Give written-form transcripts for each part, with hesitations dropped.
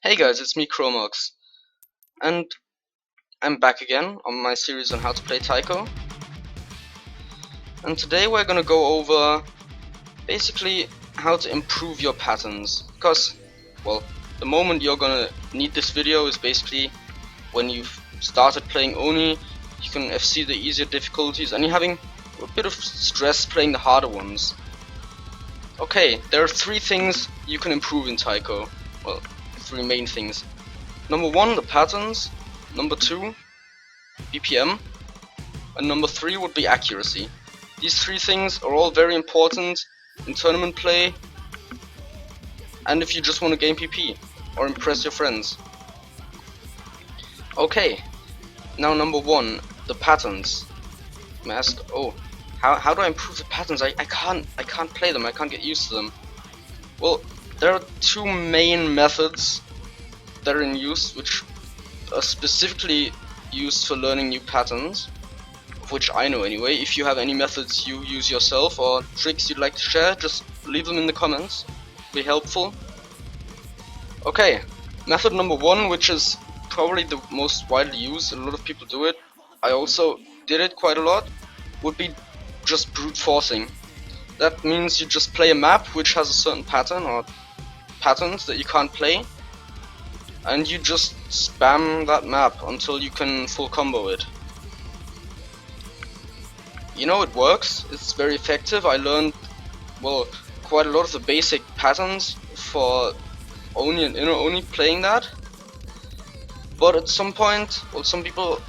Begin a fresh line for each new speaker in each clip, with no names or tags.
Hey guys, it's me Chromox, and I'm back again on my series on how to play Taiko. And today we're gonna go over basically how to improve your patterns, because, well, the moment you're gonna need this video is basically when you've started playing Oni. You can FC the easier difficulties and you're having a bit of stress playing the harder ones. Okay, there are three things you can improve in Taiko. Well, three main things. Number one, the patterns. Number two, BPM. And number three would be accuracy. These three things are all very important in tournament play and if you just want to gain PP or impress your friends. Okay, now number one, the patterns. You may ask, oh, how do I improve the patterns? I can't play them, I can't get used to them. Well, there are two main methods that are in use, which are specifically used for learning new patterns, of which I know anyway. If you have any methods you use yourself or tricks you'd like to share, just leave them in the comments, be helpful. Okay, method number one, which is probably the most widely used, a lot of people do it, I also did it quite a lot, would be just brute forcing. That means you just play a map which has a certain pattern or patterns that you can't play, and you just spam that map until you can full combo it. You know, it works, it's very effective. I learned, well, quite a lot of the basic patterns for Oni and Inner Oni playing that. But at some point, well, some people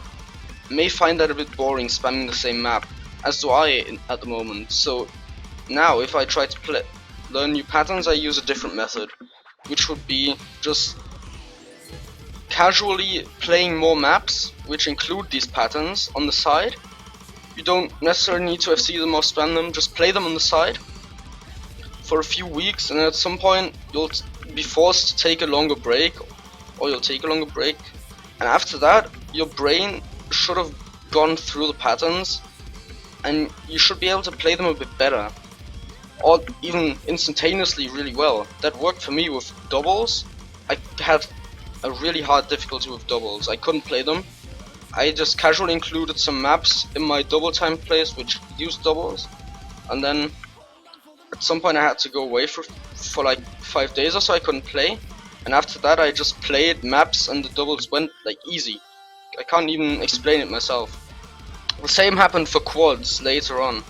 may find that a bit boring spamming the same map, as do I at the moment. So now if I try to learn new patterns, I use a different method, which would be just casually playing more maps which include these patterns on the side. You don't necessarily need to FC them or spam them, just play them on the side for a few weeks, and at some point you'll be forced to take a longer break, or you'll take a longer break, and after that your brain should have gone through the patterns and you should be able to play them a bit better, or even instantaneously really well. That worked for me with doubles. I had a really hard difficulty with doubles. I couldn't play them. I just casually included some maps in my double time plays which used doubles, and then at some point I had to go away for like 5 days or so. I couldn't play, and after that I just played maps and the doubles went like easy. I can't even explain it myself. The same happened for quads later on.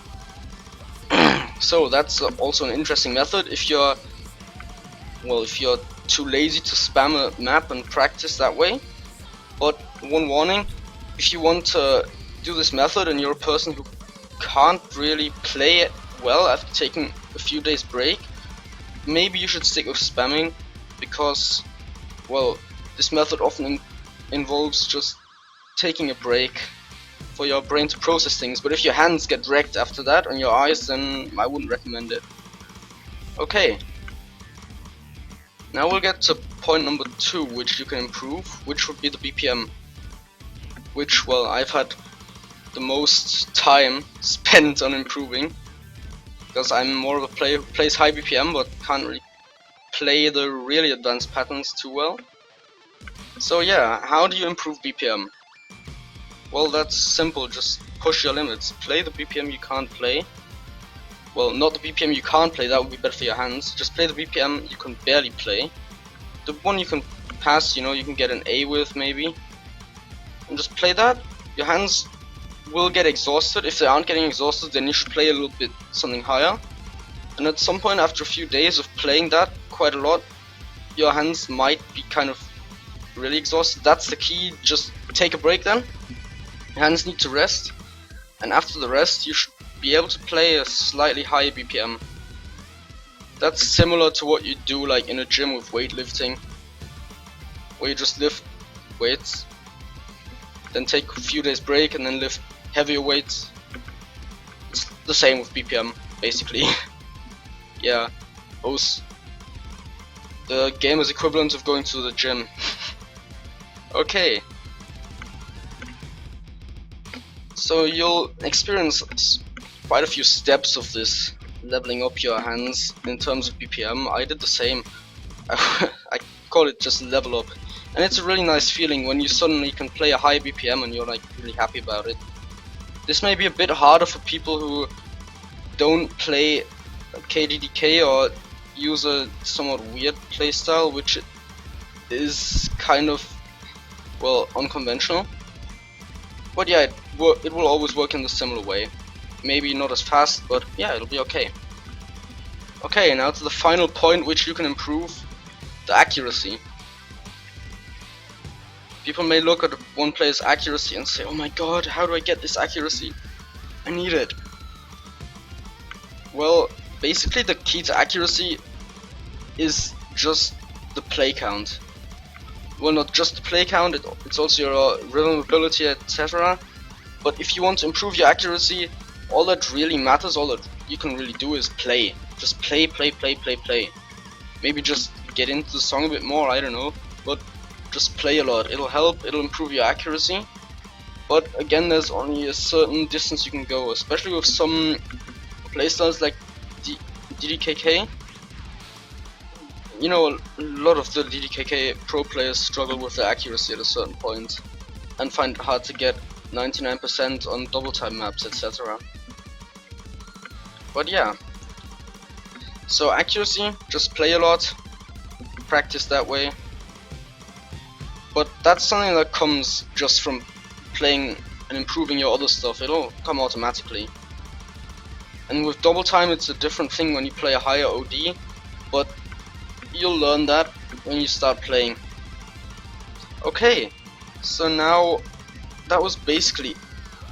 So that's also an interesting method if you're too lazy to spam a map and practice that way. But one warning, if you want to do this method and you're a person who can't really play it well after taking a few days break, maybe you should stick with spamming, because, well, this method often involves just taking a break for your brain to process things, but if your hands get wrecked after that and your eyes, then I wouldn't recommend it. Okay, now we'll get to point number two, which you can improve, which would be the BPM, which, well, I've had the most time spent on improving, because I'm more of a player who plays high BPM but can't really play the really advanced patterns too well. So yeah, how do you improve BPM? Well, that's simple, just push your limits. Play the BPM you can't play. Well, not the BPM you can't play, that would be better for your hands. Just play the BPM you can barely play. The one you can pass, you know, you can get an A with maybe. And just play that. Your hands will get exhausted. If they aren't getting exhausted, then you should play a little bit something higher. And at some point after a few days of playing that quite a lot, your hands might be kind of really exhausted. That's the key, just take a break then. Your hands need to rest, and after the rest you should be able to play a slightly higher BPM. That's similar to what you do like in a gym with weightlifting, where you just lift weights, then take a few days break and then lift heavier weights. It's the same with BPM basically. Yeah, the game is equivalent of going to the gym. Okay, so you'll experience quite a few steps of this leveling up your hands in terms of BPM. I did the same. I call it just level up. And it's a really nice feeling when you suddenly can play a high BPM and you're like really happy about it. This may be a bit harder for people who don't play KDDK or use a somewhat weird playstyle, which is kind of, well, unconventional. But yeah, it will always work in the similar way. Maybe not as fast, but yeah, it'll be okay. Okay, now to the final point which you can improve, the accuracy. People may look at one player's accuracy and say, oh my god, how do I get this accuracy? I need it. Well, basically the key to accuracy is just the play count. Well, not just the play count, it's also your rhythm ability, etc. But if you want to improve your accuracy, all that really matters, all that you can really do is play. Just play. Maybe just get into the song a bit more, I don't know. But just play a lot. It'll help, it'll improve your accuracy. But again, there's only a certain distance you can go, especially with some playstyles like DDKK. You know, a lot of the DDKK pro players struggle with their accuracy at a certain point and find it hard to get 99% on double time maps, etc. But yeah, so accuracy, just play a lot, practice that way. But that's something that comes just from playing and improving your other stuff. It'll come automatically. And with double time it's a different thing when you play a higher OD, but you'll learn that when you start playing. Okay, so now that was basically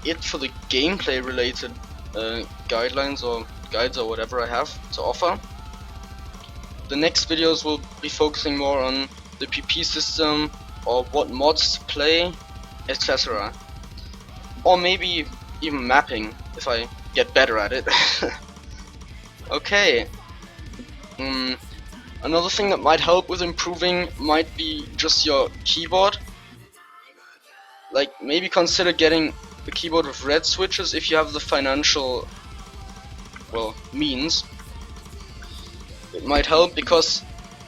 it for the gameplay related guidelines or guides or whatever I have to offer. The next videos will be focusing more on the PP system or what mods to play, etc. Or maybe even mapping if I get better at it. Okay. Another thing that might help with improving might be just your keyboard. Like, maybe consider getting the keyboard with red switches if you have the financial, well, means. It might help because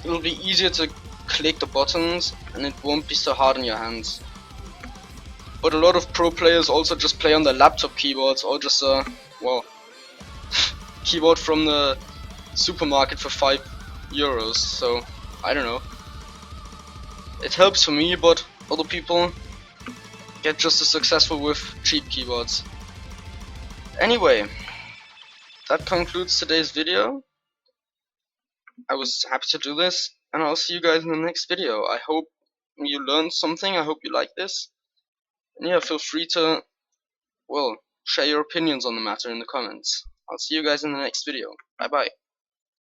it'll be easier to click the buttons and it won't be so hard on your hands. But a lot of pro players also just play on their laptop keyboards or just well, keyboard from the supermarket for €5, so I don't know. It helps for me, but other people get just as successful with cheap keyboards. Anyway, that concludes today's video. I was happy to do this, and I'll see you guys in the next video. I hope you learned something, I hope you like this. And yeah, feel free to, well, share your opinions on the matter in the comments. I'll see you guys in the next video. Bye bye.